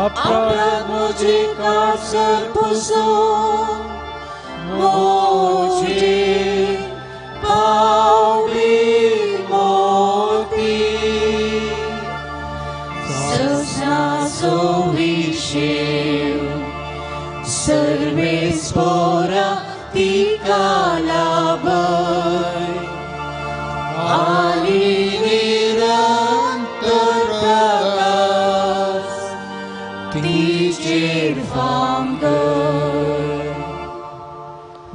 अपराध मुझे का सरपुसो मुझे पावी मोती ससा सोविशेव सर्वे स्पोरा तिकालाभय आली निरंतर प्रकाश तिचेर भांगर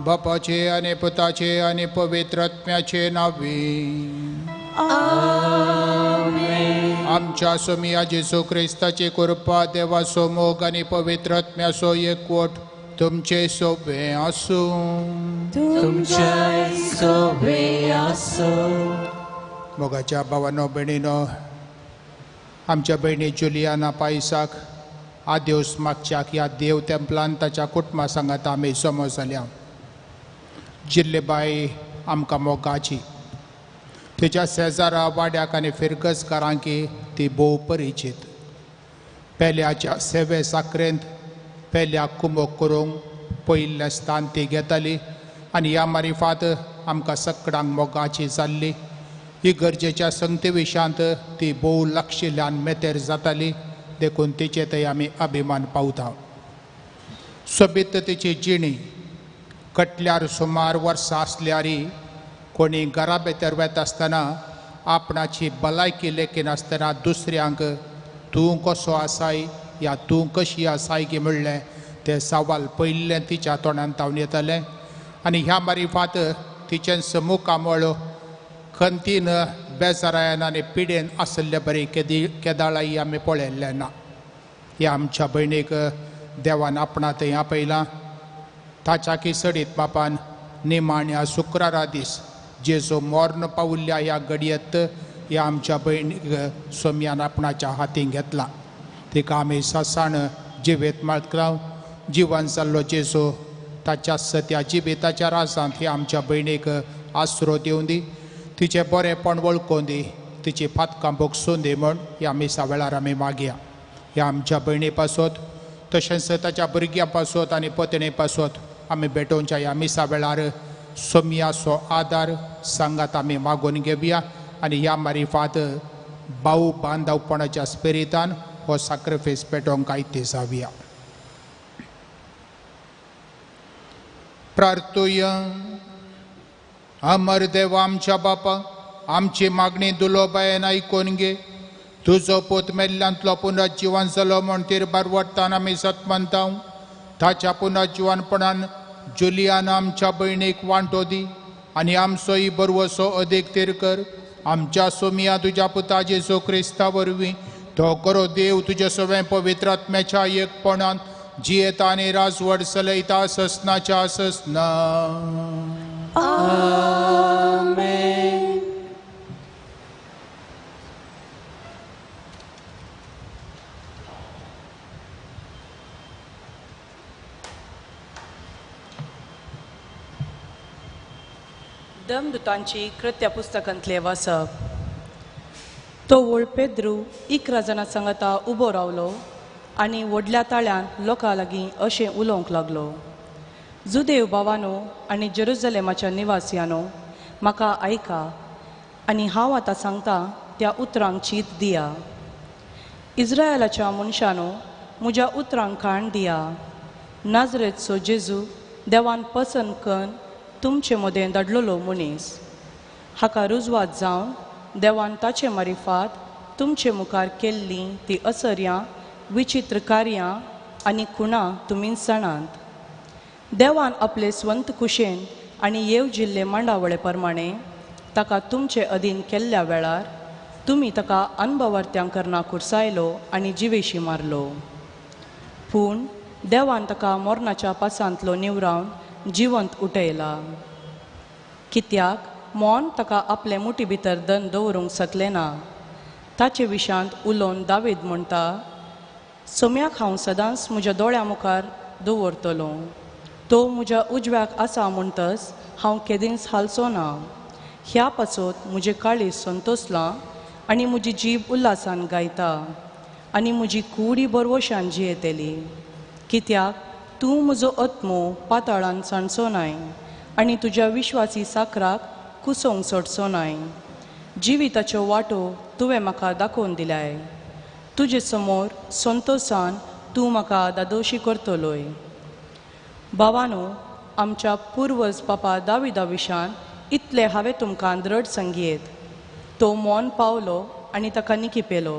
बापाचे आणि पुताचे आणि पवित्र आत्म्याचे नावे आमेन. आमच्या सोमिया जेसू ख्रिस्ताची कृपा देवा सोमोग आणि पवित्र आत्म्यासो एकवट तुमचे सोबे असो. तुमचे सोबे असो. मोगाच्या भावानो बहिणीनो, आमच्या बहिणी जुलियाना पायसाक आदिवस मागच्याक या देव तेंपलान ताच्या कुटुंबा सांगात आमी समोर जाल्या. जिल्लेबाई आमकां मोगाची, तिच्या शेजारा वाड्याक आनी फिरकसकारांकी ती भोव परिचीत. पेल्याच्या सेवे साखरेंत पेल्याक कुमोक करूंक पयिल्लें स्थान ती घेताली आनी ह्या मारिफात आमकां सगळ्यांक मोगाची जाल्ली. ही गरजेच्या संगती विशांत ती भोव लक्षिल्ल्यान मेतेर जाताली, देखून तिचे थंय आमी अभिमान पावता. सोबीत तिची जिणी कटल्यार सुमार वर्सां आसल्यारी कोणी घरा भितर वेता आसतना आपणाची भलायकी लेखीन आसतना दुसऱ्यांक तूं कसो आसाय या तूं कशी आसाय की म्हणलें तें सवाल पयिल्लें तिच्या तोंडान तावन येतालें. आनी ह्या मारिफात तिचें समुखामळ खंतीन बेजारायन आनी पिडेन आसले बरी केदाळाई आमी पळयल्लें ना. ह्या आमच्या भयणीक देवान आपणा थंय आपयलां. ताच्या किसडीत बापान निमाण्या शुक्रारा दीस जेजो मोर्न पावुल्ल्या ह्या घडयेंत ह्या आमच्या भयणीक सोम्यान आपणाच्या हातीन घेतला. तिका आमी ससाण जिवेत मागता. जिवन जाल्लो जेजो ताच्या सत्या जिविताच्या राजांत ह्या आमच्या भयणीक आसरो दिवन दी. तिचें बरेंपण वळखून दी. तिची फातकां भोगसून दी म्हण ह्या मिसा वेळार आमी मागया. ह्या आमच्या भयणी पासत तशेंच ताच्या भुरग्यां पासत आनी पत्नी पासत आमी भेटोवच्या ह्या मिसा वेळार सोम्याचो आदार सांगात आमी मागून घेवया आनी ह्या मारिफात भाऊ बांदवपणाच्या स्पिरितान हो सॅक्रिफायस पेटोवंक आयती जावया. प्रार्थुया. अमर देवा आमच्या बापा, आमची मागणी दुलोबायेन आयकून घे. तुजो पूत मेल्ल्यांतलो पुनर्जीवन जालो म्हण तिर बरवडटान आमी सतमंताव. ताच्या पुनर्जीवनपणान जुलियाना आमच्या भयणीक वांटो दी आनी आमचोय बरवसो अदीक तिर कर. आमच्या सोमिया तुज्या पुता जेजू क्रिस्ता वरवीं तो करो देव तुजे सगळें पवित्र आत्म्याच्या एकपणान जियेता आनी राजवड चलयता ससनाच्या ससना. आमेन. दमदुतांची कृत्य पुस्तकांतले वाचप. तो वळ पेद्रू 11 जाणां सांगता उबो रावलो आनी व्हडल्या ताळ्यान लोकां लागीं अशें उलोवंक लागलो. जुदेव भावानो आनी जेरुसलेमाच्या निवासियानो, म्हाका आयका आनी हांव आतां सांगता त्या उतरांक चीत दिया. इस्रायलाच्या मनशानो, म्हज्या उतरांक काण दिया. नाजरेचो जेजू देवान पसंद करून तुमचे मदें धाडलोलो मनीस. हाका रुजवात जावन देवान ताचे मारिफात तुमचे मुखार केल्लीं ती असर्यां, विचित्र कार्यां आनी खुणां तुमी जाणात. देवान आपले स्वंत कुशेन आनी येवजिल्ले मांडावळे प्रमाणे ताका तुमचे अधीन केल्ल्या वेळार तुमी ताका अनभवर्त्यांक करना कुरसायलो आनी जिवेशी मारलो. पूण देवान ताका मोरणाच्या पासांतलो निवरावन जिवंत उठयला. कित्याक मोन ताका आपले मुठी भितर दन दवरूंक शकले ना. ताचे विशांत उलोवन दावीद म्हणटा, सोम्याक हांव सदांच म्हज्या दोळ्या मुखार दवरतलो. तो म्हज्या उजव्याक आसा म्हणटच हांव केदींच हालचो ना. ह्या पासत म्हजें काळीज संतोसलां आनी म्हजी जीब उल्हासान गायता आनी म्हजी कुडी बरवशान जियेतली. कित्याक तूं म्हजो आत्मो पाताळान सांडचो नाय आनी तुज्या विश्वासी साकराक कुसोंक सोडचो नाय. जिविताच्यो वाटो तुवें म्हाका दाखोवन दिल्याय. तुजे समोर संतोषान तूं म्हाका दादोशी करतलोय. भावानो, आमच्या पुर्वज पापा दाविदा विशान इतले हांवें तुमकां दृढ संगीत. तो मोन पावलो आनी ताका निकिपेलो.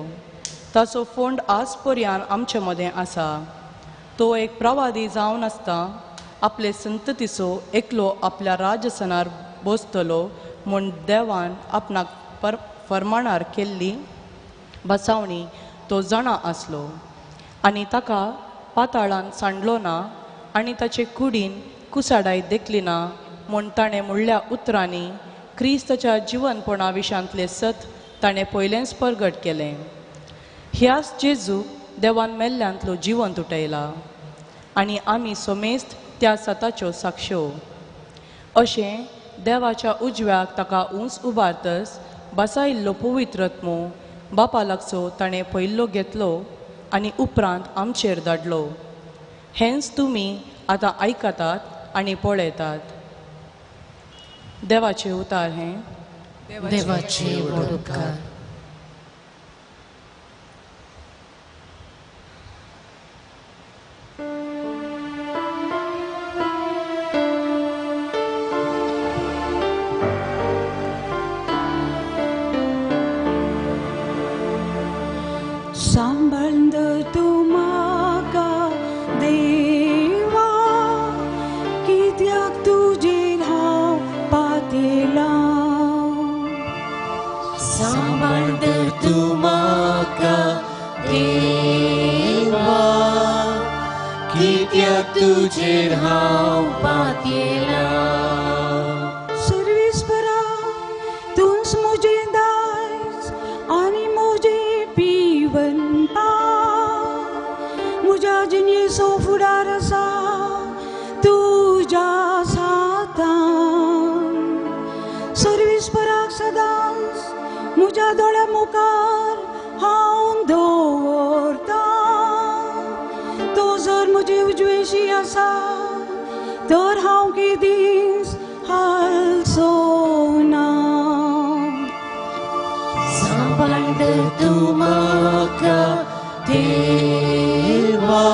ताचो फोंड आज पर्यान आमचे मदें आसा. तो एक प्रवादी जावन आसता आपले संततीचो एकलो आपल्या राजसनार बसतलो म्हूण देवान आपणाक फर्माणार केल्ली बसावणी तो जाणा आसलो आनी ताका पाताळान सांडलो ना आनी ताचे कुडीन कुसाडाय देखली ना म्हूण ताणें म्हणल्या उतरांनी क्रिस्ताच्या जिवनपणा विशांतले सत ताणें पयलेंच परगट केलें. ह्याच जेजूक देवान मेल्ल्यांतलो जिवंत उठयला आनी आमी सोमेस्त त्या सताच्यो साक्षो. अशें देवाच्या उजव्याक ताका उंच उबारतस बसायिल्लो पवित्रत्मो बापा लागचो ताणें पयल्लो घेतलो आनी उपरांत आमचेर धाडलो. हेंच तुमी आतां आयकतात आनी पळयतात. देवाचे उतार हें देवाचे वडोदकार. सांभाळंद तूं म्हाका देवा, कित्याक तुजेर हांव पातयलां. सांभाळंद तूं म्हाका देवा, कित्याक तुजेर हांव पातयलां. सर्वेस्परा, तूंच म्हजें दायज आनी म्हजें पिवंता. म्हज्या जिणेचो फुडार आसा तुज्या हातान. सर्वेस्पराक सदांच म्हज्या दोळ्या मुखार हांव दवरता. तो जर म्हजे उजवेशी आसा तर हांव केदींच हालचो ना. सांभाळंद तूं म्हाका देवा,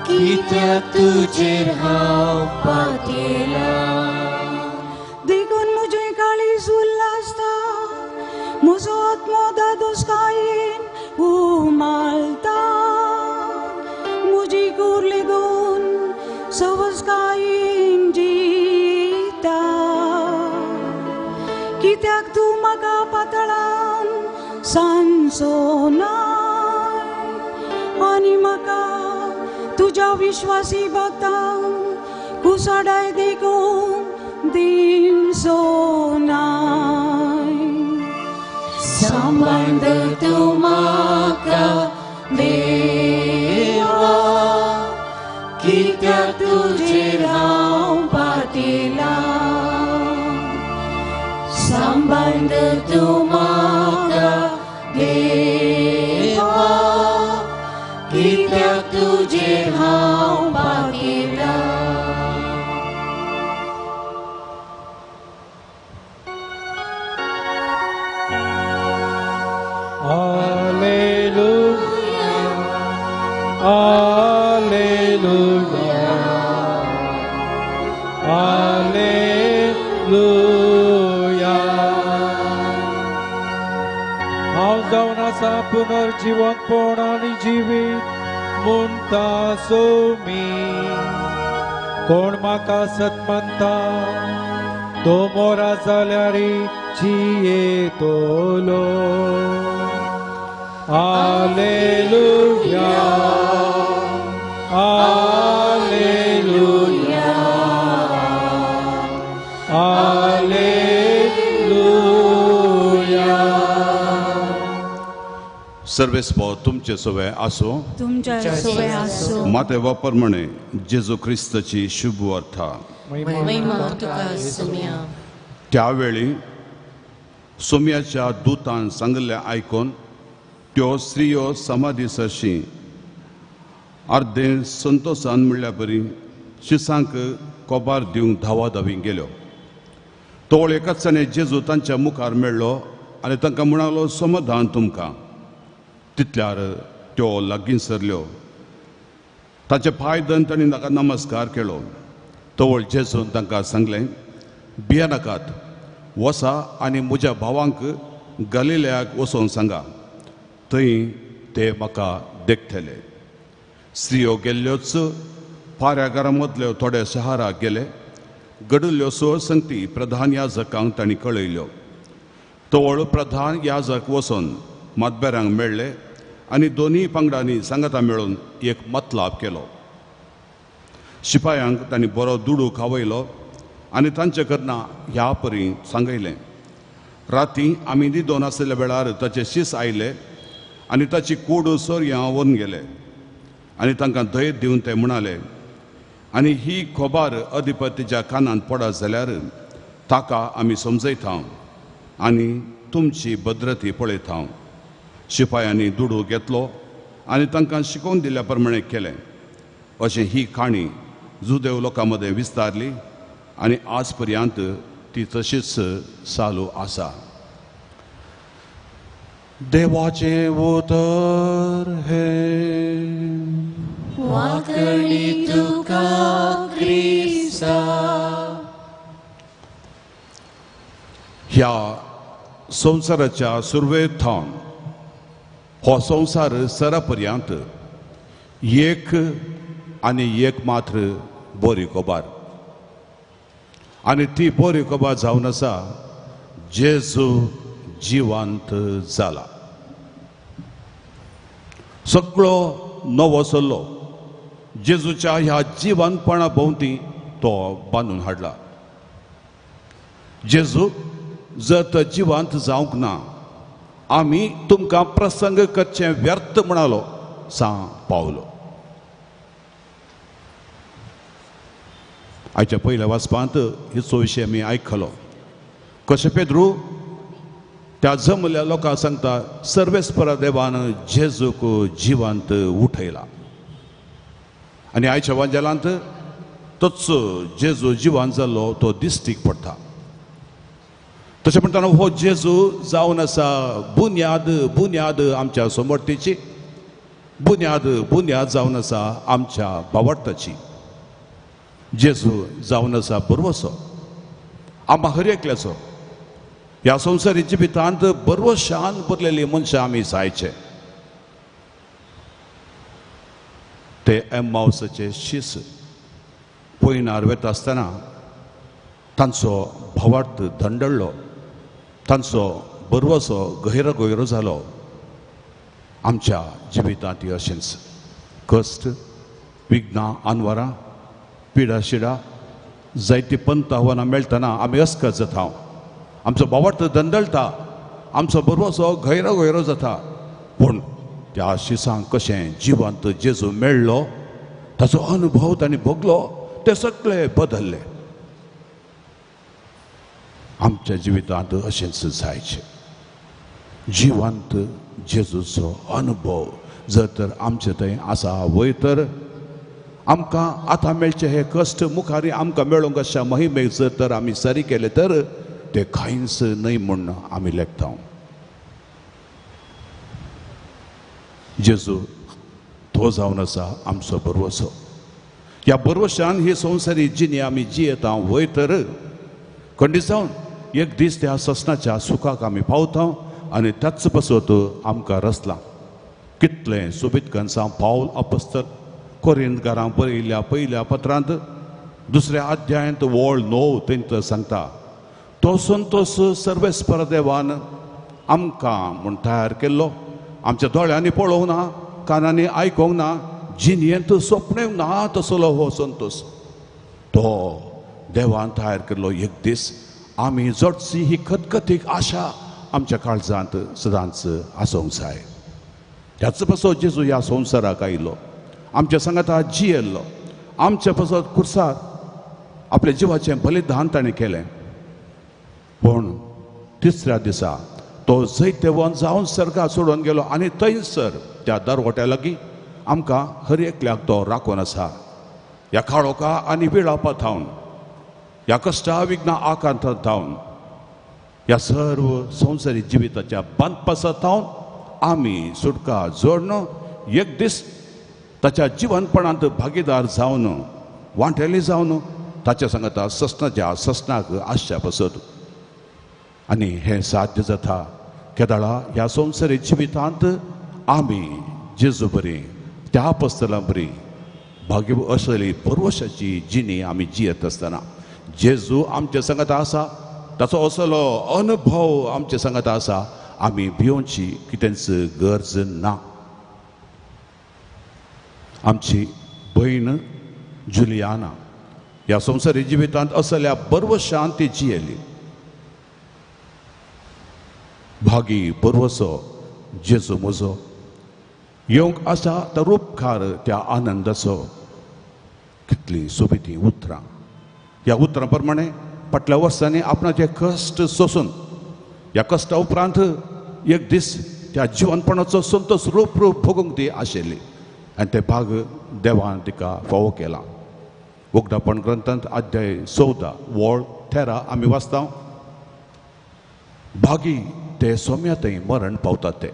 कित्याक तुजेर हांव पातयलां. देखून म्हजें काळीज उल्हासता, म्हजो आत्मो दादोसकायेन उमालता. म्हजी कूर लेगून सवस्कायेन जिता. कित्याक तूं म्हाका पाताळान सांडचो नाय आनी म्हाका तुज्या विश्वासी भक्तांक कुसाडाय देखून दिवचो नाय. सांभाळंद तूं म्हाका देवा, कित्याक तुजेर हांव पातयलां. सांभाळंद तूं म्हाका देवा, कित्याक तुजेर हांव पातयलां. हांव जावन आसा पुनर्जीवनपण आनी जिवीत म्हणटा सोमी. कोण म्हाका सत म्हणटा तो मोरा जाल्यार येतोलो. Alleluia, Alleluia, Alleluia. सर्वेस्प तुमचे सोवे आसो. तुमच्या सोबे आसो. माते वापरमणे जेजू ख्रिस्ताची शुभ वार्ता. महिमा तुका सुम्या. त्यावेळी सोम्याच्या दूतान सांगले आयकोन त्यो स्त्रियो समाधी सरशी अर्धे संतोषान म्हणल्या बरी शिसांक कोबार दिवंक धावाधावी गेल्यो. तोळ एकाचणे जेजू तांच्या मुखार मेळ्ळो आनी तांकां म्हणालो समाधान तुमकां. तितल्यार त्यो लागीं सरल्यो. ताचे पांय धरून तांणी ताका नमस्कार केलो. तवळ जेजून तांकां सांगलें भिये नाकात, वसा आनी म्हज्या भावांक गलिलयाक वचोन सांगा, थंय ते म्हाका देखतले. स्त्रियो गेल्ल्योच पाऱ्या मदल्यो थोड्या शहराक गेले. घडल्ल्यो सोळ संगती प्रधान याजकांक तांणी कळयल्यो. तवळ प्रधान याजक वचोन मतबेऱ्यांक मेळ्ळे आनी दोनी पंगडांनी सांगाता मेळून एक मतलाब केलो. शिपायांक तांणी बरो दुडू खावयलो आनी तांचे कडना ह्या परी सांगयलें, रातीं आमी न्हिदोन आसलेल्या वेळार ताचे शीस आयले आनी ताची कूड सोर्यां व्हरून गेले. आनी तांकां धैर्य दिवन ते म्हणाले, आनी ही खोबार अधिपतीच्या कानांत पडत जाल्यार ताका आमी समजयता आनी तुमची भद्रती पळयता. शिपायांनी दुडू घेतलो आनी तांकां शिकोवन दिल्या प्रमाणे केलें. अशें ही काणी जुदेव लोकां मदें विस्तारली आनी आज पर्यंत ती तशीच चालू आसा. देवाचे उतर हे वाकडी तुका क्रिस्ता. ह्या संवसाराच्या सुरवेक थावन हो संवसार सरा पर्यंत एक आनी एक मात्र बरी कोबार. आनी ती बरी कोबार जावन आसा जेजू जिवंत जाला. सगळो नवो सल्लो जेजूच्या ह्या जिवंतपणा भोंवती तो बांदून हाडला. जेजू जर तर जिवंत जावंक ना, आमी तुमकां प्रसंग करचें व्यर्थ म्हणालो सांग पावलो. आयच्या पयल्या वाचपांत हिचो विशय आमी आयकलो. कशें पेद्रू त्या जमल्या लोकांक सांगता, सर्वेस्परा देवान जेजूक जिवंत उठयला. आनी आयच्या वांजेलांत तोच जेजू जिवंत जाल्लो तो दिश्टीक पडटा. तशें म्हणटाना हो जेजू जावन आसा बुन्याद आमच्या समर्थीची, बुन्याद जावन आसा आमच्या भावार्थाची. जेजू जावन आसा बरवसो आम्हा हर एकल्याचो. ह्या संवसारी जिवितांत बरवशान भरलेली मनशां आमी जायचे. ते एम्माउसाचे शीस पयनार वेता आसतना तांचो भावार्थ धंडळ्ळो, तांचो बरवसो गैरो जालो. आमच्या जिवितांत अशेंच कश्ट, विघ्नां, आनवरां, पिडा शिडा, जायती पंत आव्हानां मेळटना आमी अस्कत जाता. आमचो भावार्थ धंदळटा, आमचो बरवसो गैरो जाता. पूण त्या शिसांक कशें जिवंत जेजू मेळ्ळो, ताचो अनुभव तांणी भोगलो, ते सगळे बदल्ले. आमच्या जिवितांत अशेंच जायचें. जिवंत जेजूचो अनुभव जर तर आमचे थंय आसा, वय तर आमकां आतां मेळचे हे कश्ट मुखारी आमकां मेळोंक अशा मोहिमेक जर तर आमी सरी केले तर ते कांयच न्हय म्हूण आमी लेखता. जेजू तो जावन आसा आमचो बरवसो. ह्या बरवशान ही संवसारी जिणी आमी जियेता, वय तर खंडीत जावन एक दीस त्या ससनाच्या सुखाक आमी पावता आनी त्याच पासत आमकां रचला. कितलें सोबीत कनसां पावल अपोस्तल कोरिंथकारांक बरयल्ल्या पयल्या पत्रांत 2 अध्यायांत वळ 9 तेंत सांगता, तो संतोष सर्वेस्पर देवान आमकां म्हूण तयार केल्लो, आमच्या दोळ्यांनी पळोवंक ना, कानांनी आयकोंक ना, जिणेंत स्वप्नेव ना तसलो हो संतोष तो देवान तयार केल्लो एक दीस आमी जडची ही खतखतीक आशा आमच्या काळजांत सदांच आसूंक जाय. ह्याच पासत जेजू ह्या संवसाराक आयिल्लो, आमच्या सांगाता जियेल्लो, आमच्या पासत खुर्सार आपल्या जिवाचें बलिदान ताणें केलें. पूण तिसऱ्या दिसा तो जैतेवन जावन सर्गाक सोडून गेलो आनी थंयसर त्या दरवट्या लागीं आमकां हर एकल्याक तो राखून आसा. ह्या काळोखा आनी विळापा थावन, ह्या कश्टा विघ्ना आकांतांत थावन, ह्या सर्व संवसारी जिविताच्या बांदपासांत थावन आमी सुटका जोडन एक दीस ताच्या जिवनपणांत भागीदार जावन वांटेली जावन ताच्या सांगाता सस्नाच्या सस्नाक आसच्या पासत. आनी हें साध्य जाता केदाळा ह्या संवसारी जिवितांत आमी जेजू बरी त्या अपोस्तलां बरी भाग्य असली परवशाची जिणी आमी जियेत आसतना जेजू आमच्या सांगाता आसा, ताचो असलो अनुभव आमच्या सांगाता आसा, आमी भिवची कितेंच गरज ना. आमची भयण जुलियाना ह्या संवसारी जिवितांत असल्या बरवशान ती जियेली. भागी बरवसो जेजू म्हजो येवंक आसा तो रूपकार त्या आनंदाचो. कितली सोबीती उतरां. ह्या उतरां प्रमाणे फाटल्या वर्सांनी आपणाचे कश्ट सोसून ह्या कश्टा उपरांत एक दीस त्या जिवनपणाचो संतोष रूप भोगूंक ती आशिल्ली आनी ते भाग देवान तिका फावो केला. उगडापण ग्रंथांत अध्याय 14 वळ 13 आमी वाचता. भागी ते सोम्या थंय मरण पावतात ते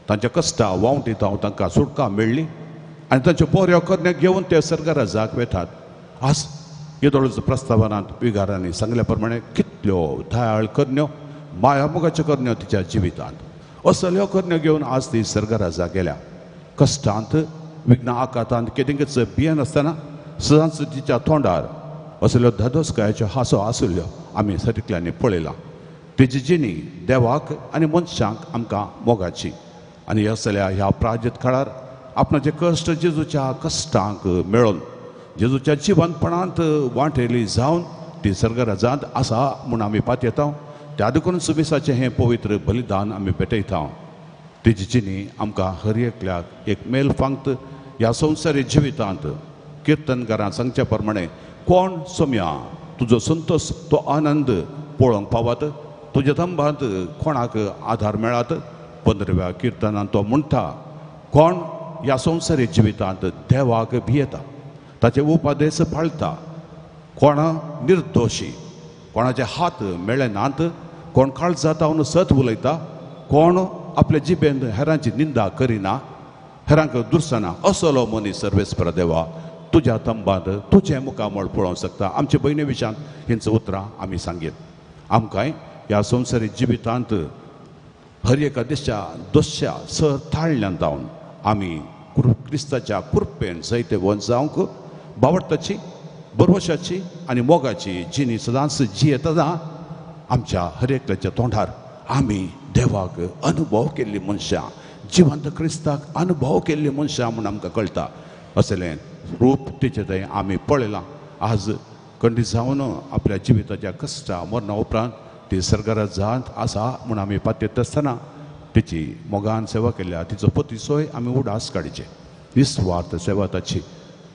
तांच्या कश्टा वावटी जावन तांकां सुटका मेळ्ळी आनी तांच्यो बऱ्यो करण्यो घेवन ते सर्गराजाक वेतात. आज येदोळच प्रस्तावनांत विगारांनी सांगल्या प्रमाणे कितल्यो दयाळ करण्यो, माया मोगाच्यो करण्यो तिच्या जिवितांत असल्यो करण्यो घेवन आज ती सर्गराजाक गेल्या. कश्टांत विघ्न आकांतांत केदेंगेच भियेन आसतना सदांच तिच्या तोंडार असल्यो धदोसकायाच्यो हांसो आशिल्ल्यो आमी सटिकल्यांनी पळयलां. तिची जिणी देवाक आनी मनशांक आमकां मोगाची. आनी असल्या ह्या प्राजीत काळार आपणाचे कश्ट जेजूच्या कश्टांक मेळोवन जेजूच्या जिवनपणांत वांटेली जावन ती सर्गराजांत आसा म्हूण आमी पातयेता. त्या देखून सुमिसाचें हें पवित्र बलिदान आमी पेटयता. तिची जिणी आमकां हर एकल्याक एक मेल फांगत ह्या संवसारी जिवितांत किर्तनकारां सांगच्या प्रमाणे कोण सोम्या तुजो संतोष तो आनंद पळोवंक पावत, तुज्या तंबांत कोणाक आधार मेळात. 15व्या किर्तनांत तो म्हणटा कोण ह्या संवसारी जिवितांत देवाक भियेता, ताचे उपादेश पाळटा, कोण निर्दोशी, कोणाचे हात मेळे नात, कोण काळजांत जावन सत उलयता, कोण आपल्या जिबेन हेरांची निंदा करिना, हेरांक दुरसना, असलो मनीस सर्वेस्पर देवा तुज्या तंबांत तुजें मुखामळ पळोवंक शकता. आमचे भयणी विशांत हेंच उतरां आमी सांगीत. आमकांय ह्या संवसारी जिवितांत हर एका दिसच्या दोश्या सर ताळ्यान जावन आमी क्रिस्ताच्या कृपेन जैते वन जावंक बावडताची, बरवशाची आनी मोगाची जिणी सदांच जियेतना आमच्या हर एकल्याच्या तोंडार आमी देवाक अनुभव केल्ली मनशां, जिवंत क्रिस्ताक अनुभव केल्ली मनशां म्हूण आमकां कळटा. असलें रूप तिचे थंय आमी पळयलां. आज खंडी जावन आपल्या जिविताच्या कश्टा मरणा उपरांत ती सर्गराजांत आसा म्हूण आमी पातयेत आसतना तिची मोगान सेवा केल्या. तिचो पती सोय आमी उडास काडचे. निस्वार्थ सेवा ताची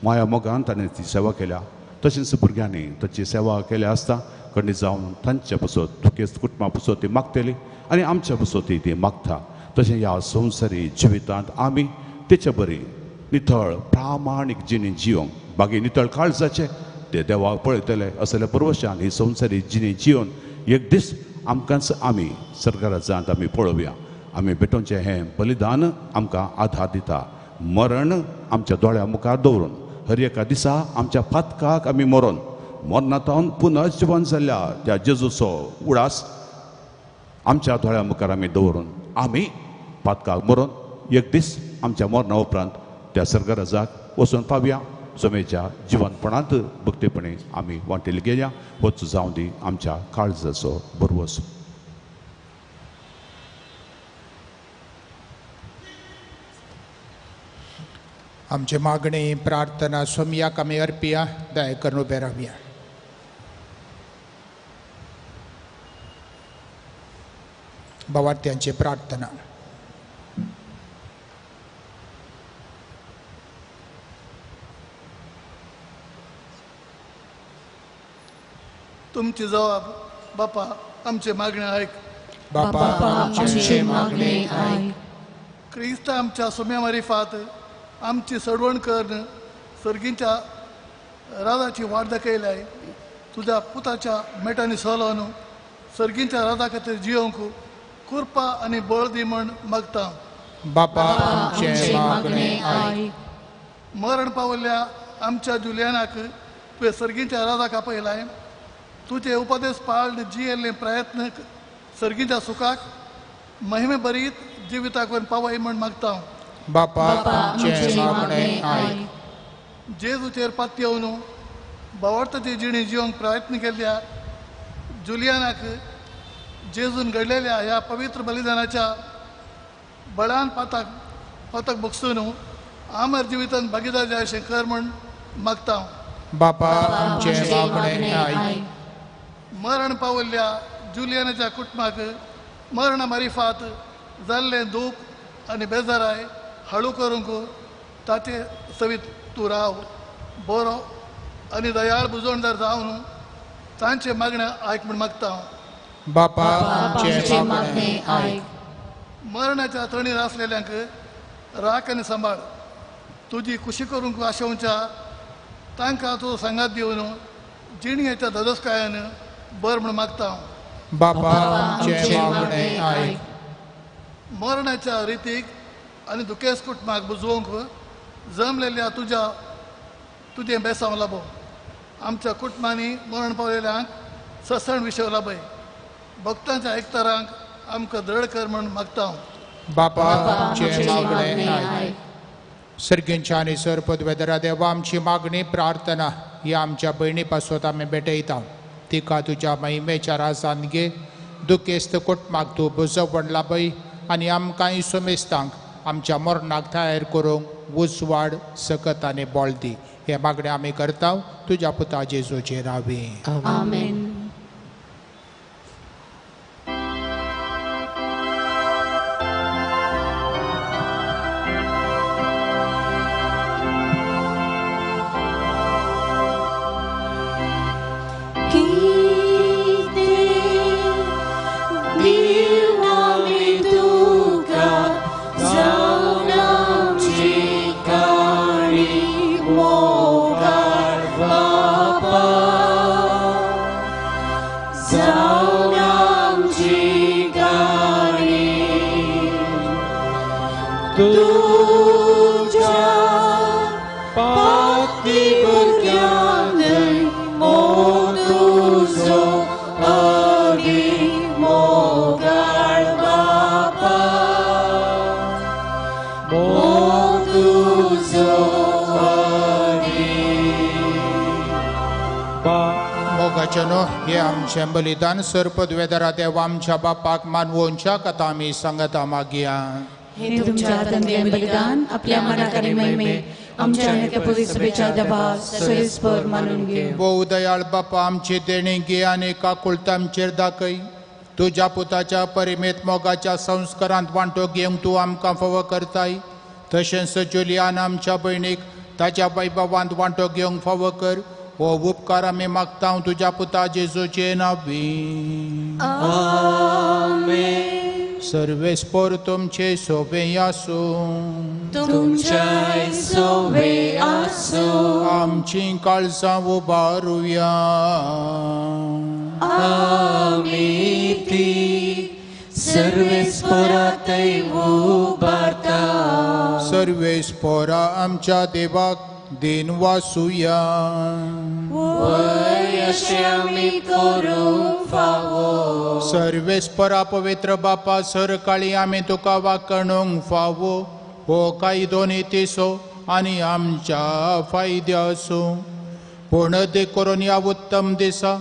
माया मोगान ताणें ती सेवा केल्या. तशेंच भुरग्यांनी ताची सेवा केल्या आसता खंडी जावन तांच्या पासत दुखेस्त कुटुंबा पासत ती मागतली आनी आमच्या पासत ती मागता. तशें ह्या संवसारी जिवितांत आमी तिचे बरी नितळ प्रामाणीक जिणी जियोंक बागी नितळ काळजाचे ते देवाक पळयतले असले परवशान ही संवसारी जिणी जियोन एक दीस आमकांच आमी सर्गराजांत आमी पळोवया. आमी भेटोवचें हें बलिदान आमकां आधार दिता. मरण आमच्या दोळ्या मुखार दवरून हर एका दिसा आमच्या पातकाक आमी मरोन मरणांतावन पुनर्जीवन जाल्ल्या त्या जेजूचो उडास आमच्या दोळ्या मुखार आमी दवरून आमी पातकाक मरोन एक दीस आमच्या मरणा उपरांत त्या सर्गराजाक वचून पावया. सोमेच्या जिवंतपणांत भक्तीपणे आमी वांटेले गेल्या होच जावं दी आमच्या काळजाचो बरो असो. आमचे मागणी प्रार्थना सोमयाक आमी अर्पिया. दया करून उबे रावया. भावार्थ्यांची प्रार्थना. तुमची जबाब बापा आमचे मागणे ऐक. बापा आमचे मागणे ऐक. क्रिस्त आमच्या सोम्या मारिफात आमची सडवण करून सर्गींच्या राजाची वाट दाखयल्याय. तुझ्या पुताच्या मेटांनी सोलोवन सर्गींच्या राजा खातीर जियोंक कृपा आनी बळ दी म्हण मागता. बापा आमचे मागणे ऐक. मरण पावल्ल्या आमच्या जुलियानाक तुवें सर्गींच्या राजाक आपयलाय. तुझे उपदेश पाळण जियेल्ले प्रयत्न सर्गींच्या सुखाक महिमे बरीत जिविताक पावय म्हण मागता. बापा आमचे मागणे ऐक. जेजूचेर पात येवन भावार्थाची जिणी जिवंक प्रयत्न केल्ल्या जुलियानाक जेजून घडलेल्या ह्या पवित्र बलिदानाच्या बळान पातक भोगसून आमर जिवितान भागीदार जाय अशें कर म्हण मागता. बापा आमचे मागणे ऐक. मरण पावल्ल्या जुलियानाच्या कुटुंबाक मरणा मारिफात जाल्ले दूख आनी बेजाराय हळू करूंक ताचे सवीत तूं राव. बरो आनी दयाळ बुजवणदार जावन तांचे मागणे आयक म्हण मागता. बापा आमचे मागणे ऐक. मरणाच्या तणीर आसलेल्यांक राख आनी सांबाळ. तुजी खुशी करूंक आशेवच्या तांकां तूं सांगात दिवन जिणयेच्या धदस्कायान बर म्हण मागता. बापा आमचे मागणे ऐक. मरणाच्या रितीक आनी दुखेस कुटुंबाक बुजवंक जमलेल्या तुजें बेसांव लाबो. आमच्या कुटुंबांनी मरण पावलेल्यांक ससण विशय लाबय. भक्तांच्या एकतरांक आमकां दृढ कर म्हण मागता. बापा आमचे मागणे ऐक. सर्गींच्या आनी सरपदवेदरा देवा आमची मागणी प्रार्थना ही आमच्या भयणी पासत आमी भेटयता. तिका तुज्या महिमेच्या रासान घे. दुखेस्त कुटुंबाक तूं बुजवण लाबय आनी आमकांय सोमेस्तांक आमच्या मरणाक तयार करूंक उजवाड सकत आनी बळ दी. हे मागणे आमी करता तुज्या पुता जेजूचे नांवे. आमेन. हे आमचे बलिदान सरपदवेदरा देवा आमच्या बापाक मानवोंच्या कथा आमी सांगता मागया. हे तुमच्या तंदे बलिदान आपल्या मनात आणि महिमे आमच्या नित्यपुरी सभेच्या दबाव सोयीस्कर मानून घे. बहु दयाळ बापा आमची देणी घे आनी काकुळता आमचेर दाखय. तुज्या पुताच्या परिमेत मोगाच्या संस्कारांत वांटो घेवंक तूं आमकां फावो करताय. तशेंच जुलियाना आमच्या भयणीक ताच्या वैभवांत वांटो घेवंक फावो कर. हो उपकार आमी मागता तुज्या पुता जेजूचे नांवी. आमेन. सर्वेस्पोर तुमचे सोबे आसूं. तुमच्या सोबे आसूं. आमची काळजां उबारुया. आमी ती सर्वेस्पोरांतय उबारता. सर्वेस्पोरा आमच्या देवाक दिन वासुया. अशें आमी करूंक फावो. सर्वेस्परा पवित्र बापा सर काळी आमी तुका वाकणूंक फावो. हो कायदो नितीसो आनी आमच्या फायद्या आसूं. पूर्ण ते करून या उत्तम दिसा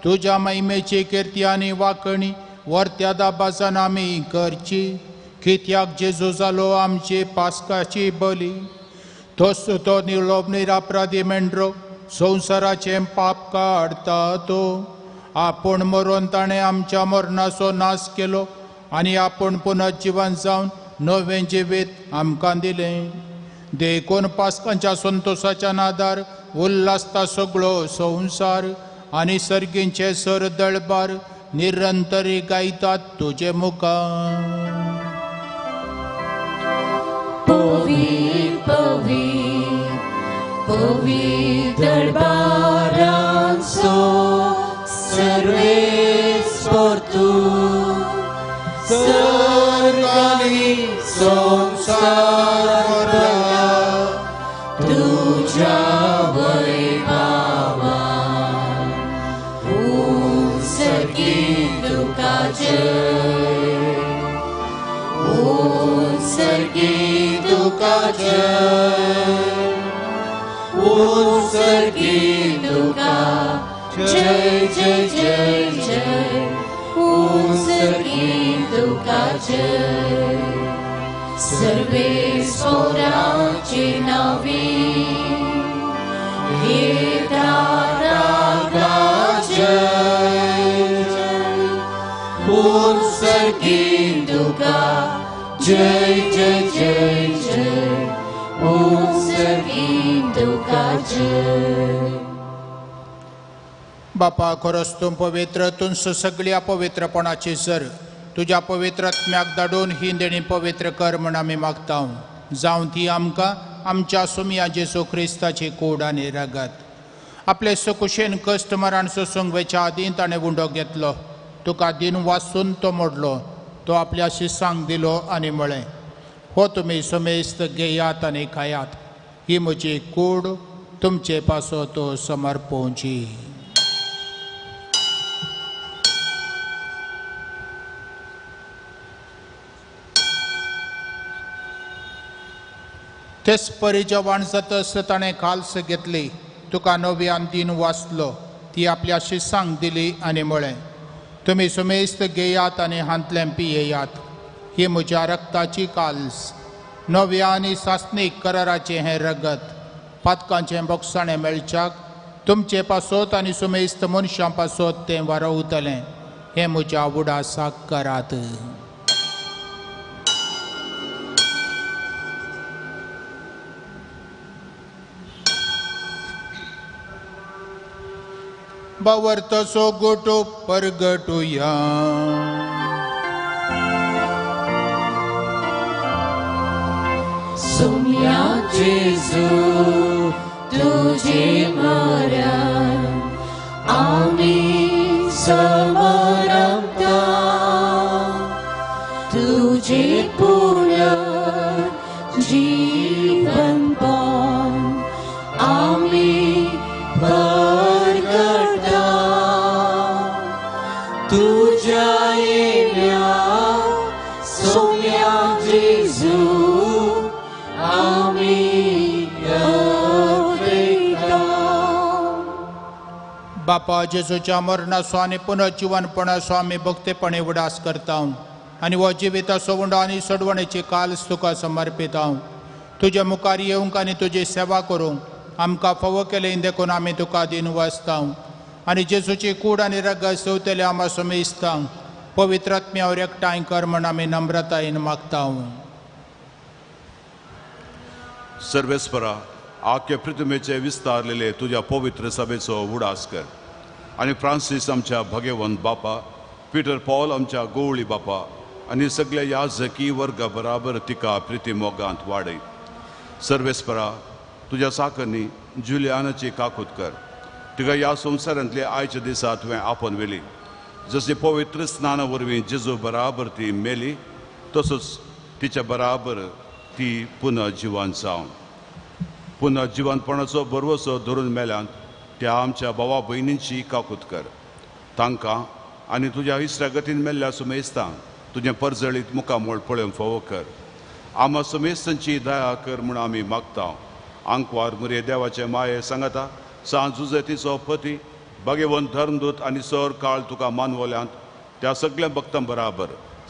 तुझ्या महिमेची कीर्ती आनी वाकणी वर्त्या दाबासान आमी करची. कित्याक जेजू जालो आमची पास्काची बली. तोच तो निर्लोभ निरापराधी मेंढरो संवसाराचे पाप काडता तो. आपूण मरून ताणें आमच्या मरणाचो नाश केलो आनी आपूण पुनर्जीवन जावन नवें जिवीत आमकां दिलें. देखून पास्कांच्या संतोशाच्या नादार उल्हासता सगळो संवसार आनी सर्गींचे सर दळबार निरंतरी गायतात तुजे मुखार. पवित्र पवित्र पवित्र दरबारांचो सर्वेस्वर तूं. सर्ग आनी संवसार तुझ्या वैभवान. सर्गीत तुका जय. सर्गीत तुका जय. सर्गीत तुका जय जय जय जय. सर्गीत तुका जय. सर्वेस्वराचे नावे जय. सर्गीत तुका जय जय जय जय. सर्गीत तुका जय. बापा खरोच तूं पवित्र. तूं सगळ्या पवित्रपणाची सर तुझ्या पवित्र आत्म्याक धाडून ही देणी पवित्र कर म्हण आमी मागता. जावं ती आमकां आमच्या सुमया जेजू क्रिस्ताची कूड आनी रगत. आपले सुकुशेन कश्ट मरण सोसूंक वेच्या आदीं ताणें उंडो घेतलो. तुका दिन वाचून तो मोडलो. तो आपल्या शिसांक दिलो आनी म्हळें, हो तुमी सुमेस्त घेयात आनी खायात. ही म्हजी कूड तुमचे पासो तो समर्पोवची. तेच परी जेवण जातस ताणें खालस घेतली. तुका नव्यान दिन वाचलो. ती आपल्या शिसांक दिली आनी म्हळें, तुमी सुमेस्त घेयात आनी हांतलें पियेयात. ही म्हज्या रक्ताची काल्स. नव्या आनी सासणीक कराराचें हें रगत. पातकांचें बोगसाणें मेळच्याक तुमचे पासोत आनी सुमेस्त मनशां पासोत तें वारवतलें. हें म्हज्या उडासाक करात. बावर्तसो गोटो परगटुया. सुम्या जेजू तुझे मरण आमी समरमता. तुझे पुनर्जीवन पण आमी परगटा. तुझ्या येण्या सोम्या जेजू आमी येता. बापा जेजूच्या मरणाचो आनी पुनर्जीवनपणाचो आमी भक्तीपणे उडास करता. आनी हो जिविताचो उंडो आनी सोडवणेची काल्स तुका समर्पिता. तुजे मुखार येवंक आनी तुजी सेवा करूंक आमकां फावो केलें देखून आमी तुका दिन वाचता. आनी जेजूची कूड आनी रगत सवतले आमा सुमेस्ता. पवित्र आत्म्यावर एकठांय कर म्हण आमी नम्रतायेन मागता. सर्वेस्परा आख्या पृथ्वीचे विस्तारलेले तुझ्या पवित्र सभेचो उडास कर. आनी फ्रांसीस आमच्या भगेवंत बापा, पीटर पॉल आमच्या गोवळी बापा आनी सगळ्या याजकी वर्गा बराबर तिका प्रिती मोगांत वाडय. सर्वेस्परा तुझ्या साकरनी जुलियानाची काकूत कर. तिका ह्या संवसारांतले आयच्या दिसा तुवें आपण वेली. जशें पवित्र स्नाना वरवीं जेजू बराबर ती मेली तसोच तिच्या बराबर ती पुनर्जीवन जावन पुनर्जीवनपणाचो बरवसो धरून मेल्यांत त्या आमच्या भावा भयणींची काकूत कर. तांकां आनी तुज्या इश्टागतीन मेल्ल्या सुमेस्तांक तुजें परजळीत मुखामोळ पळोवन फावो कर. आमा सुमेस्तांची दया कर म्हूण आमी मागता. आंकवार मुरे देवाचे माये सांगता सांजुजे तिचो पती भगवंत धर्मदूत आनी सर काळ तुका मानवल्यांत त्या सगळ्या भक्तां बराबर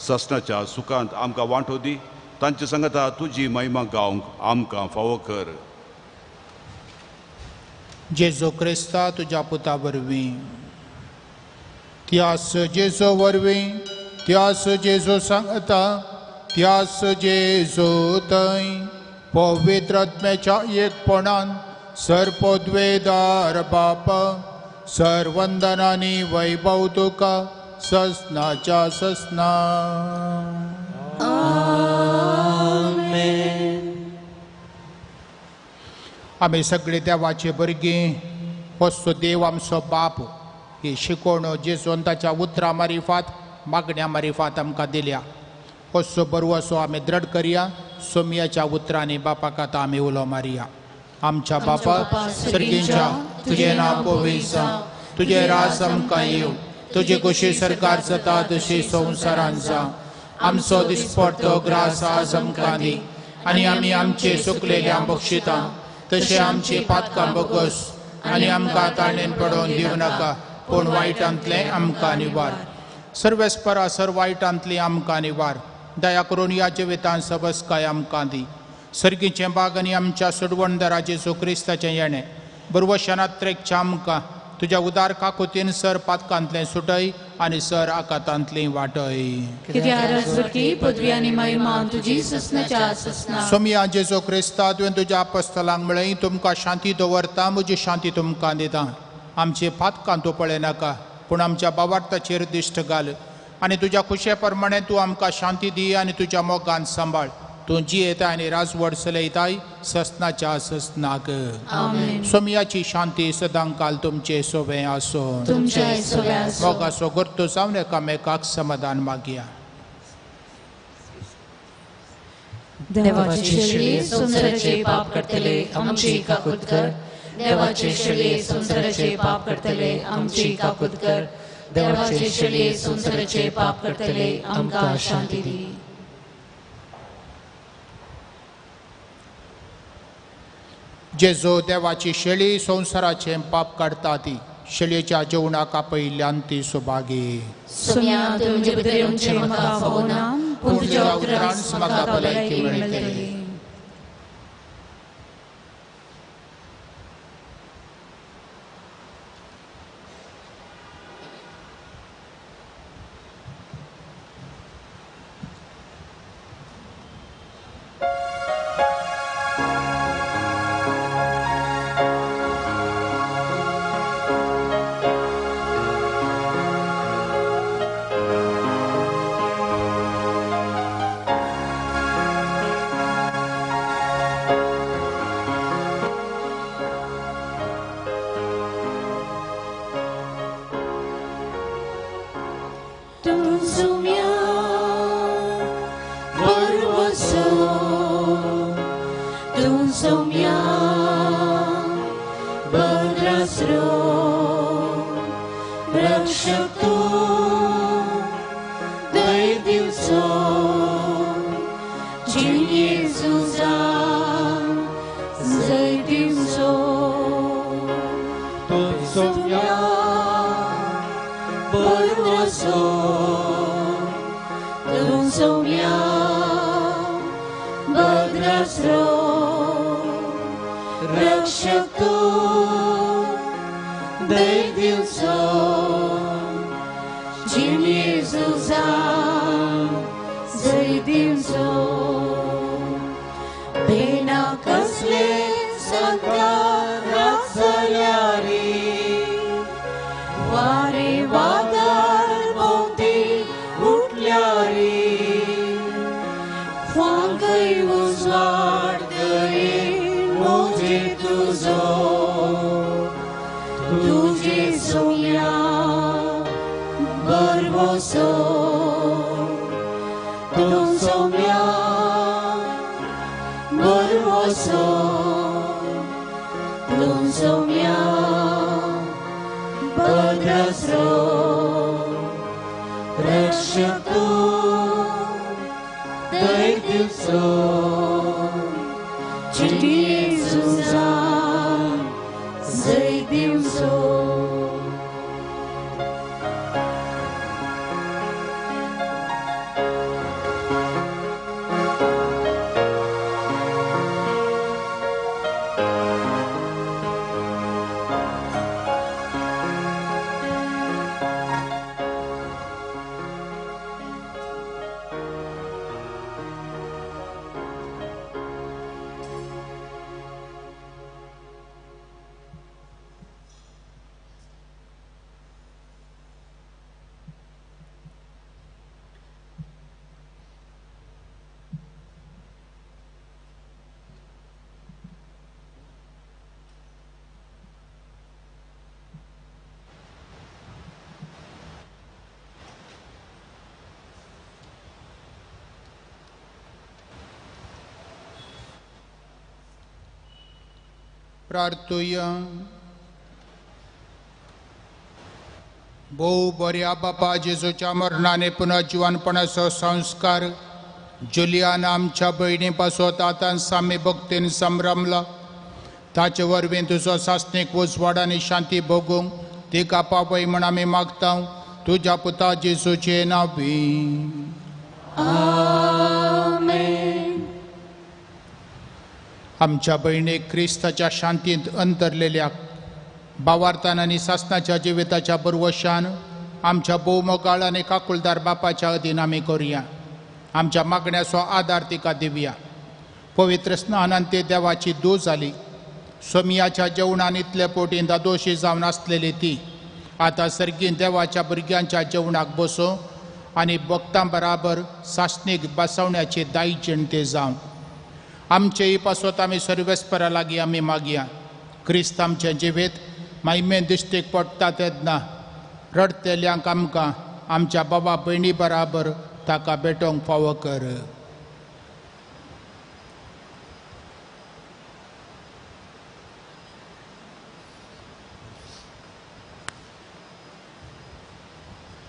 ससनाच्या सुखांत आमकां वांटो दी तांचे सांगता तुजी महिमा गावंक आमकां फावो कर. जेजो क्रिस्ता तुज्या पुता वरवीं त्यास जेजो वरवीं त्यास जेजो सांगता त्यास जेजो थंय पवित्र आत्म्याच्या एकपणान सर्पोद्वेदार बाप सर्वंदनांनी वैभव तुका ससनाच्या ससना. आमी सगळे देवाचे भुरगीं असो देव आमचो बाप ही शिकोवण जेजून ताच्या उतरां मारिफात मागण्या मारिफात आमकां दिल्या. असो बरो असो आमी दृढ करया. सोमयाच्या उतरांनी बापाक आतां आमी उलो मारया. आमच्या बापा सर्गींच्या तुजें नांव पवित्र जावं तुजें राज आमकां येवं तुजी कशी सरकार जाता तशी संवसारांत जावं. आमचो दिसपडटो ग्रास आज आमकां दी आनी आमी आमचे चुकलेल्यांक बक्षिता तशें आमची पातकां बगस आनी आमकां ताळणेन पडोवन दिवं नाका पूण वायटांतलें आमकां निवार. सर्वेस्परा सर्वायटांतली आमकां निवार. दया करून ह्या जिवितांत सबस्काय आमकां दी. सर्गीचें बाग आनी आमच्या सोडवणदारा जेजू क्रिस्ताचें येणें बरवशनात्रेकच्या आमकां तुज्या उदार काकुतीन सर पातकांतलें सुटय आनी सर आकातांतलीं वाटय. पदवी आनी महिमा तुजी ससनाच्या ससना. सोमया जेजू क्रिस्ता तुवें तुज्या आपोस्तलांक म्हळें तुमकां शांती दवरता म्हजी शांती तुमकां दिता. आमची पातकां तूं पळयनाका पूण आमच्या भावार्थाचेर दिश्ट घाल आनी तुज्या खुशे प्रमाणे तूं आमकां शांती दी आनी तुज्या मोगान सांबाळ. तूं जियेता आनी राजवड चलयताय ससनाच्या ससनाक. सोमयाची शांती सदांकाल तुमचे सोबे आसो. मोगाचो गुर्तू जावन एकामेकाक समाधान मागया. देवाचे शेळये संसाराचे पाप करतले आमची काकूत कर. देवाचे शेळये संसाराचे पाप करतले आमची काकूत कर. देवाचे शेळये संसाराचे पाप करतले आमकां शांती दी. जेजो देवाची शेळी संसाराचें पाप काडटा ती शेळयेच्या जेवणाक आपयिल्ल्यान ती सुभागी. सोम्या तुमचे भितर येवचें म्हाका फावो ना पूण तुज्या उतरान म्हाका भलायकी मेळटली. प्रार्थूया. भोव बऱ्या बापा जेजूच्या मरणाने पुन्हा जिवंतपणाचो संस्कार जुलियाना आमच्या भयणी पासत आतां सामी भक्तीन संभ्रमला. ताचे वरवीं तुजो सासणीक उजवाड आनी शांती भोगूंक तिका पावय म्हण आमी मागता तुज्या पुता जेजूचे नांवी. आमच्या भयणीक क्रिस्ताच्या शांतींत अंतरलेल्या भावार्थान आनी सासणाच्या जिविताच्या बरवशान आमच्या भोवमोगाळ आनी काकुळदार बापाच्या अधीन आमी करुया. आमच्या मागण्याचो आदार तिका दिवया. पवित्र स्नानान ते देवाची दूज जाली. सोमियाच्या जेवणान इतले पोटीन दोशी जावन आसलेली ती आतां सर्गीन देवाच्या भुरग्यांच्या जेवणाक बसो आनी भक्तां बराबर सासणीक बसवण्याची दायीचीण ते जावन आमचेय पासत आमी सर्वेस्परा लागीं आमी मागया. क्रिस्त आमचें जिवीत महिमेन दिश्टीक पडटा तेन्ना रडतेल्यांक आमकां आमच्या बाबा भयणी बराबर ताका भेटोवंक फावो कर.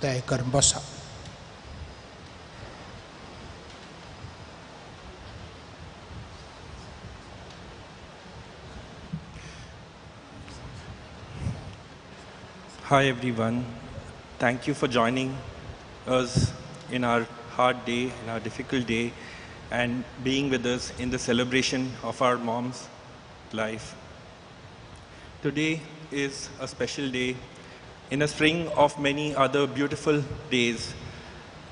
तय कर बसा. Hi everyone, thank you for joining us in our hard day, in our difficult day, and being with us in the celebration of our mom's life. Today is a special day in a string of many other beautiful days.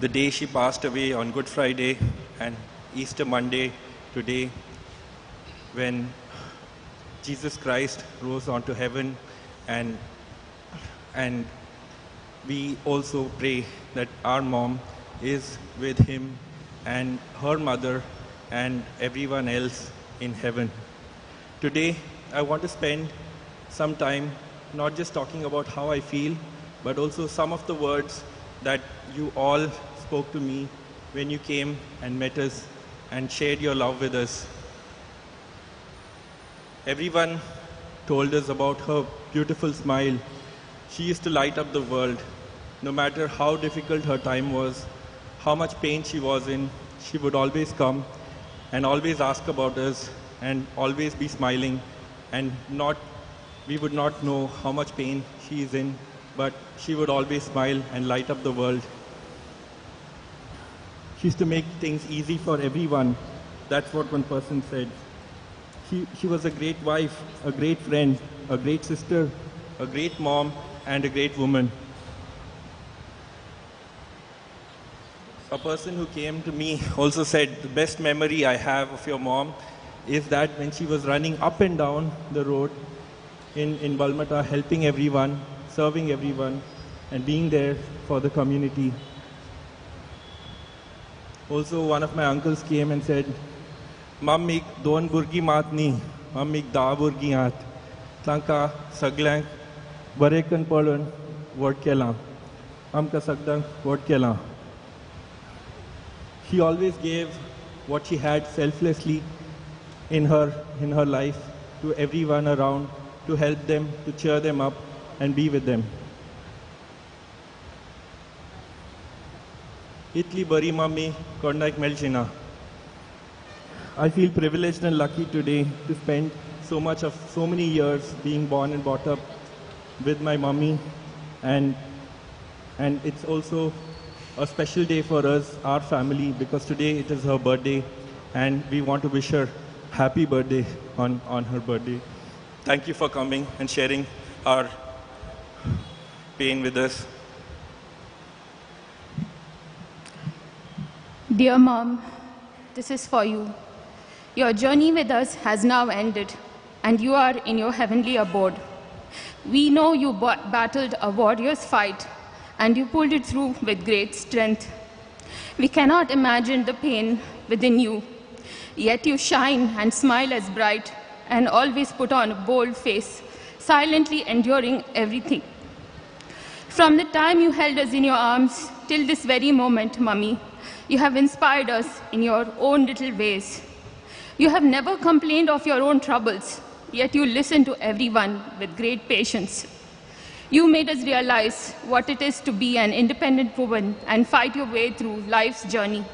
The day she passed away on Good Friday and Easter Monday today, when Jesus Christ rose onto heaven, and we also pray that our mom is with him and her mother and everyone else in heaven. Today, I want to spend some time not just talking about how I feel, but also some of the words that you all spoke to me when you came and met us and shared your love with us. Everyone told us about her beautiful smile. She used to light up the world. No matter how difficult her time was, how much pain she was in, she would always come and always ask about us and always be smiling, and we would not know how much pain she is in, but she would always smile and light up the world. She used to make things easy for everyone. That's what one person said. She was a great wife, a great friend, a great sister, a great mom, and a great woman. A person who came to me also said, the best memory I have of your mom is that when she was running up and down the road in Balmata, helping everyone, serving everyone, and being there for the community. Also, one of my uncles came and said, Mam, ik doan burgi maat ni, mam ik da burgi at. Tanka saglank बरेकन पळोवन vote केलां. आमकां सगळ्यांक vote केलां. She always gave what she had selflessly in her life to everyone around, to help them, to cheer them up and be with them. Itli bari mummy kondak melchina. I feel privileged and lucky today to spend so many years being born and brought up with my mummy, and it's also a special day for us, our family, because today it is her birthday and we want to wish her happy birthday on her birthday. Thank you for coming and sharing our pain with us. Dear Mom, this is for you. Your journey with us has now ended and you are in your heavenly abode. We know you battled a warrior's fight and you pulled it through with great strength. We cannot imagine the pain within you, yet you shine and smile as bright and always put on a bold face, silently enduring everything. From the time you held us in your arms till this very moment, Mummy, you have inspired us in your own little ways. You have never complained of your own troubles. yet you listened to everyone with great patience. You made us realize what it is to be an independent woman and fight your way through life's journey.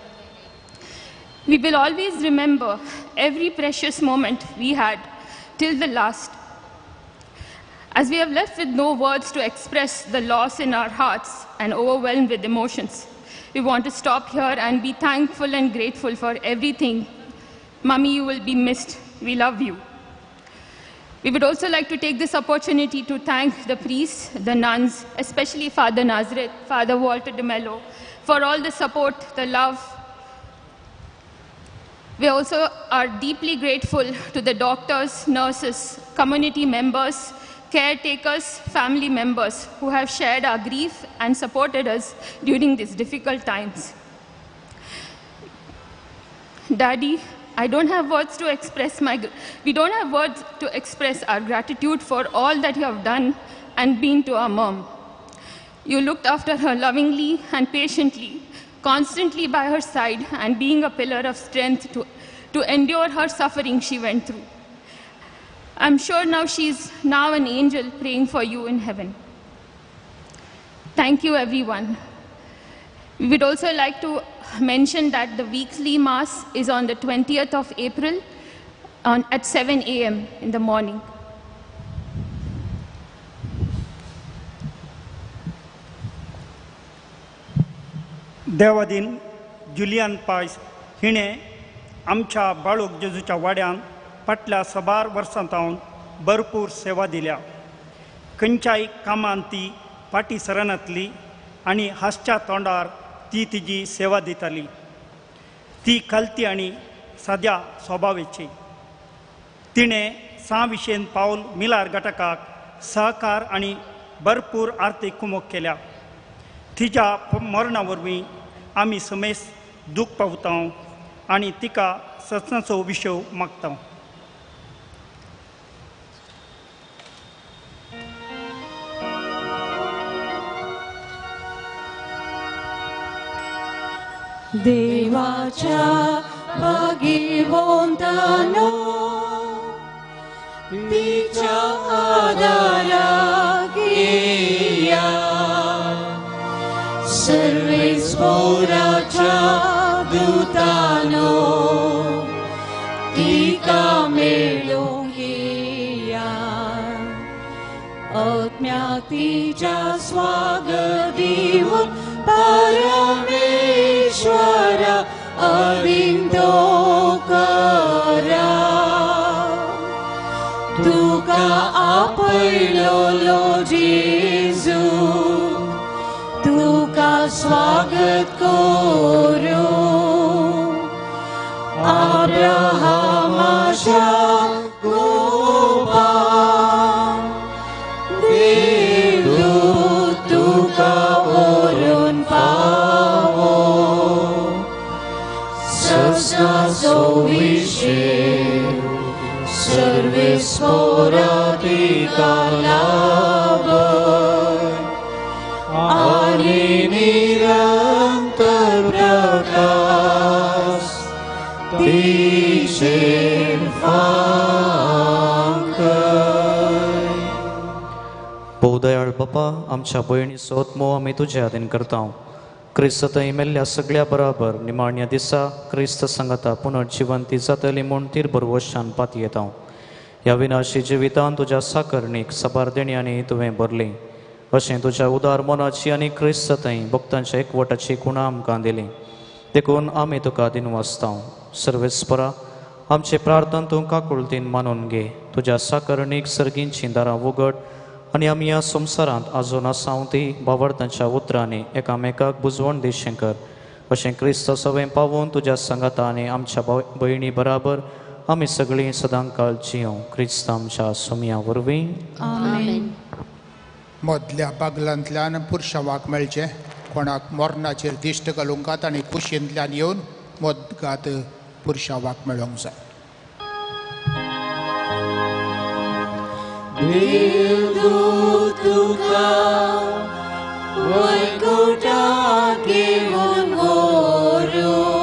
We will always remember every precious moment we had till the last. As we have left with no words to express the loss in our hearts and overwhelmed with emotions, we want to stop here and be thankful and grateful for everything. Mummy, you will be missed. We love you. We would also like to take this opportunity to thank the priests, the nuns, especially Father Nazareth, Father Walter de Mello, for all the support, the love. We also are deeply grateful to the doctors, nurses, community members, caretakers, family members who have shared our grief and supported us during these difficult times. Daddy, we don't have words to express our gratitude for all that you have done and been to our mom. You looked after her lovingly and patiently, constantly by her side and being a pillar of strength to endure her suffering she went through. I'm sure now she's now an angel praying for you in heaven. Thank you, everyone. We would also like to mention that the weekly Mass is on the 20th of April at 7 a.m. in the morning. देवादीन Julian Pius हिणे आमच्या बाळूक जेजूच्या वाड्यान फाटल्या 12 वर्सांतावन भरपूर सेवा दिल्या. खंयच्याय कामान ती फाटी सरनातली आनी हास्च्या तोंडार ती तिजी सेवा दिताली. ती खालती आनी साद्या स्वभावाची. तिणें 6 विशेन पावल मिलार घटकाक सहकार आनी भरपूर आर्थीक कुमक केल्या. तिच्या मरणा वरवीं आमी समेस दूख पावता आनी तिका सत्संगाचो विशय मागता. देवाच्या भाग्यवंतानो तिच्या आदाराक येया. सर्वेस्वराच्या दूतानो तिका मेळूंक येया. आत्म्याक तिच्या स्वागत दिवून परमेश्वरा अदिंतो करा. तुका आपयलो जेजू तुका स्वागत करू. अब्राहमाच्या गोपान देवदूत तुका व्हरून पावो. सस्नाचो विशेष सर्वेस्वरा तिका लाभय आनी निरंतर प्रकाश तिचेर फांकय. भोवदयाळ बापा, आमच्या भयणीचो आत्मो आमी तुजे आदीन करता. क्रिस्त थंय मेल्ल्या सगळ्या बराबर निमाण्या दिसा क्रिस्त सांगता पुनर्जिवंती जातली म्हूण तीर बरवशान पाती येता. ह्या विनाशी जिवितान तुज्या साकरणीक सबारदेण्यांनी तुवें भरली. अशें तुज्या उदार मनाची आनी क्रिस्त थंय भक्तांच्या एकवटाची खुणां आमकां दिली. देखून आमी तुका दिनवासता. सर्वेस्परा, आमचे प्रार्थना तूं काकुळतीन मानून घे. तुज्या साकरणीक सर्गींचीं दारां उगड आनी आमी ह्या संवसारांत आजून आसांव ती भावार्थांच्या उतरांनी एकामेकाक बुजवण दिशें कर. अशें क्रिस्त सवें पावून तुज्या संगता आनी आमच्या भयणी बराबर आमी सगळीं सदांकाळ जियों. क्रिस्त आमच्या सुमया वरवीं. आमेन. मदल्या बागलांतल्यान पुरुशावाक मेळचें. कोणाक मरणाचेर दिश्ट घालूंकात आनी कुशींतल्यान येवन मदगात पुरुशावाक मेळोंक जाय. देवदूत तुका वैकुंठाक घेवन व्हरून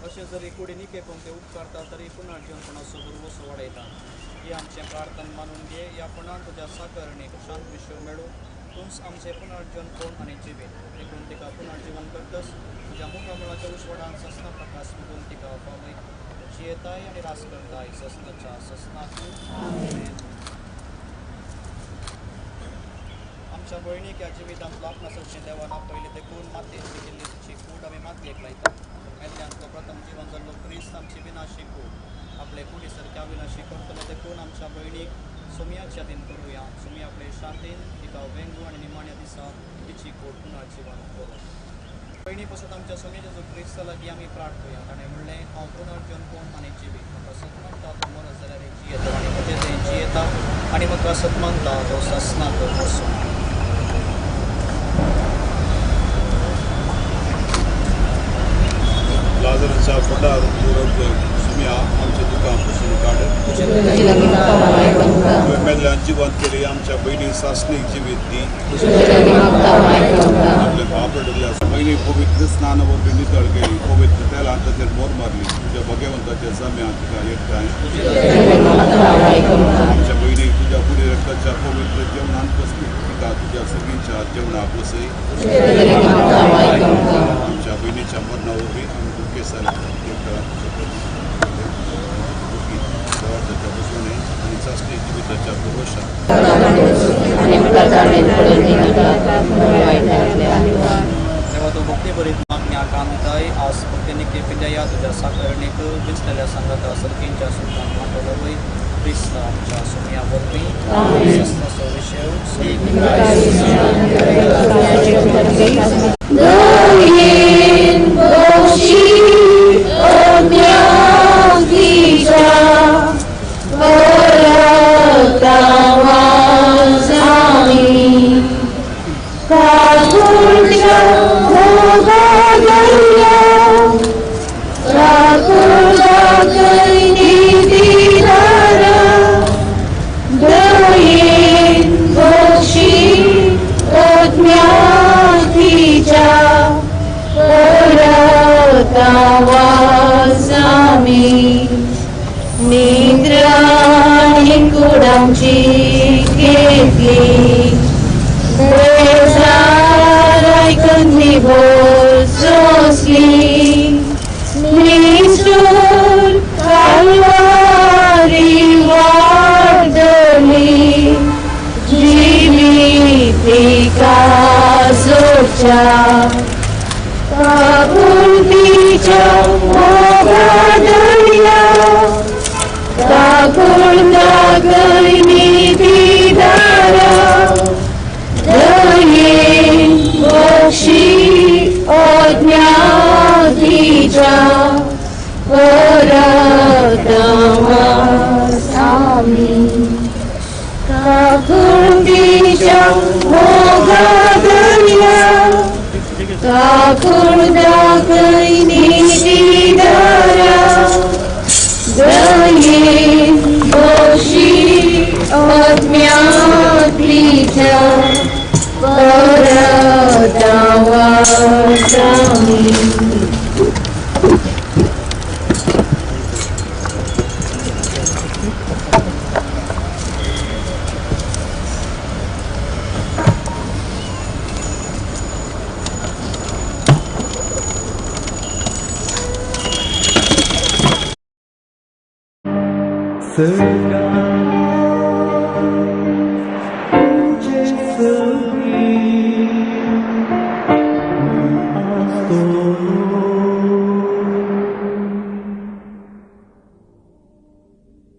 असे जरी कुडे निके कोणते उपकारता तरी पुन्हा जीवनपणाचं गुरुवसं वाढयता ही आमचे प्रार्थना मानून घे या पुन्हा तुझ्या साकारणे शांत विश्व मेळू तूच आमचे पुनर्जीवन कोण आणि जिवे देखून तिका पुनर्जीवन करतस तुझ्या मुखामुळाच्या उस्वडान ससना प्रकाश मधून तिका पावय जियताय आणि रास करताय ससनाच्या ससनात आमच्या बहिणीक या जिवितांत आपणासाठी देवाना पहिले देखून मातयेची केल्ली तुझी कूड आम्ही मातयेक लायता मेल्ल्यांतलो प्रथम जीवन जाल्लो क्रिस्त आमची विनाशी कूड आपले कुडी सारक्या विनाशी करतलो देखून आमच्या भयणीक सोमयाच्या दिन करुया. सोमी आपले शांतीन तिका वेंगू आनी निमाण्या दिसा तिची कूड पुनर्जीवन करूं. भयणी पासून आमच्या सोमयाच्या जो क्रिस्ता लागीं आमी प्रार्थया. ताणें म्हणलें हांव पुनर्जन कोण आनी जिवीत. म्हाका सत म्हणटा तो मरत जाल्यार जियेता आनी मते जियेता आनी म्हाका सत म्हणटा तो ससनाक वचूं. लाजराच्या पोटार सुम्या आमच्या दुकानापासून काढ. मेल्ल्या जिवंत केली आमच्या बहिणी सासणीक जिवीत दी. आपले बापडल्या बहिणी पवित्र स्नानावरवी नितळ केली. पवित्र तेलान ताचेर मोर मारली. तुझ्या भगवंताच्या जम्यान तिका एकठांय. आमच्या बहिणीक तुझ्या पुढे रक्ताच्या पवित्र जेवणान बसली. तिका तुझ्या सगळींच्या जेवणाक बसय. आमच्या बहिणीच्या मरणावरवी आम्ही दुखेसाल आणि चाचणी जिविताच्या भरोशा तेव्हा तो भक्ती बरीत मागण्या कांताय आज भक्तीनिके पिंडया तुझ्या साखरणीक बिचलेल्या संगता सरकींच्या सुखान वाटवलं वय क्रिस्त आमच्या सोमया वरवी शस्त्राचो विषय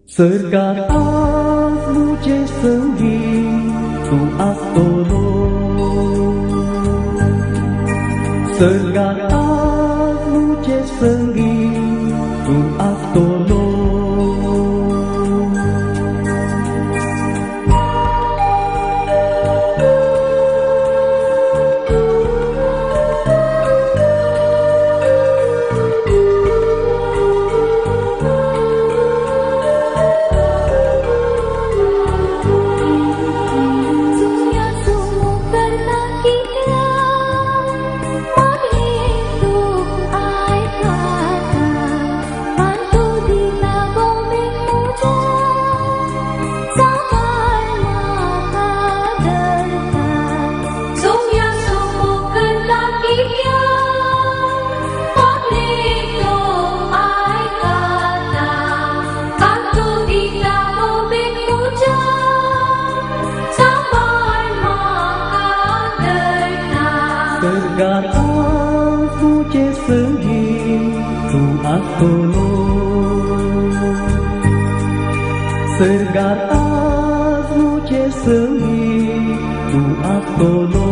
Sergat luce senggi tu astolo. Sergat luce senggi tu astolo. asolo Surgat az luce sănii tu asolo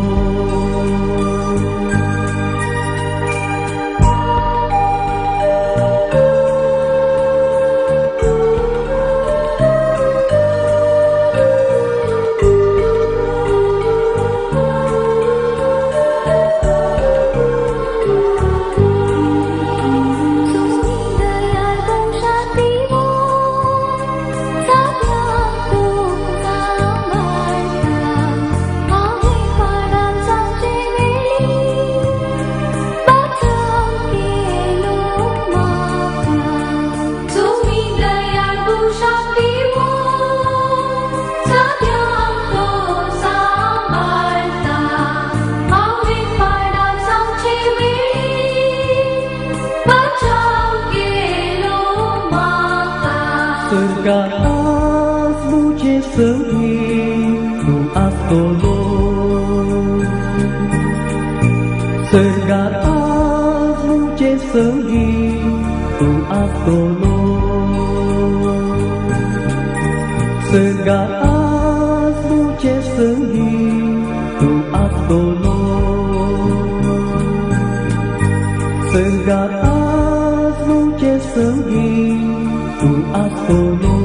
Surgat az luce sănii tu asolo Surgat az luce sănii tu asolo Surgat az luce sănii tu asolo Surgat az luce sănii tu asolo